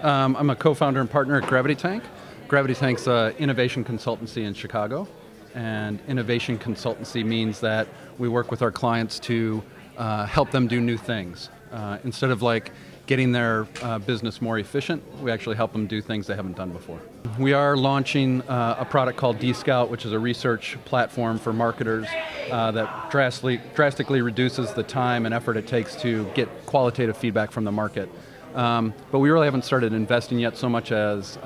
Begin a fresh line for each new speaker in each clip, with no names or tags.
I'm a co-founder and partner at Gravity Tank. Gravity Tank's an innovation consultancy in Chicago, and innovation consultancy means that we work with our clients to help them do new things. Instead of like getting their business more efficient, we actually help them do things they haven't done before. We are launching a product called D-Scout, which is a research platform for marketers that drastically reduces the time and effort it takes to get qualitative feedback from the market. But we really haven't started investing yet so much as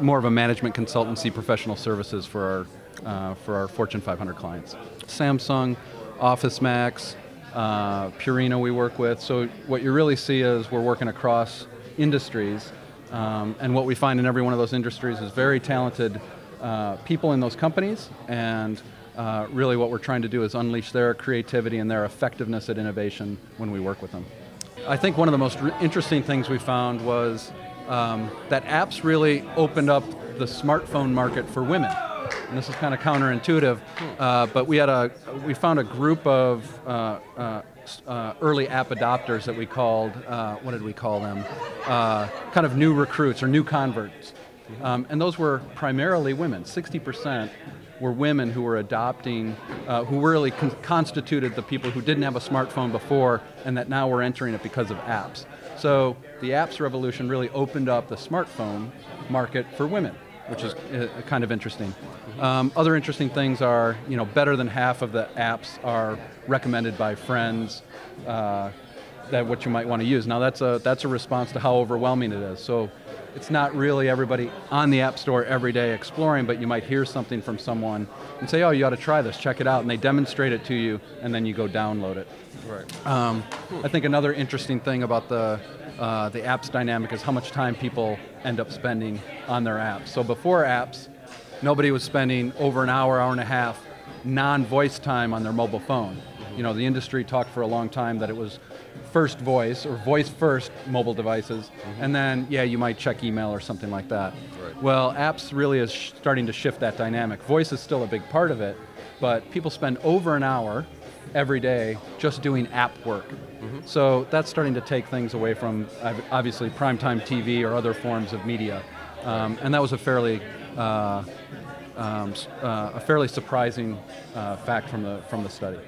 more of a management consultancy professional services for our Fortune 500 clients. Samsung, Office Max, Purina we work with. So what you really see is we're working across industries, and what we find in every one of those industries is very talented people in those companies, and really what we're trying to do is unleash their creativity and their effectiveness at innovation when we work with them. I think one of the most interesting things we found was that apps really opened up the smartphone market for women. And this is kind of counterintuitive, but we found a group of early app adopters that we called, what did we call them? Kind of new recruits or new converts. And those were primarily women. 60% were women who were adopting, who really constituted the people who didn't have a smartphone before and that now were entering it because of apps. So the apps revolution really opened up the smartphone market for women, which is kind of interesting. Other interesting things are, better than half of the apps are recommended by friends that what you might want to use. Now that's a response to how overwhelming it is. So it's not really everybody on the App Store every day exploring, but you might hear something from someone and say, oh, you ought to try this, check it out, and they demonstrate it to you, and then you go download it.
Right.
I think another interesting thing about the apps dynamic is how much time people end up spending on their apps. So before apps, nobody was spending over an hour, hour and a half non-voice time on their mobile phone. The industry talked for a long time that it was first voice or voice first mobile devices, and then you might check email or something like that.
Right.
Well, apps really is starting to shift that dynamic. Voice is still a big part of it, but people spend over an hour every day just doing app work. So that's starting to take things away from obviously primetime TV or other forms of media, and that was a fairly surprising fact from the study.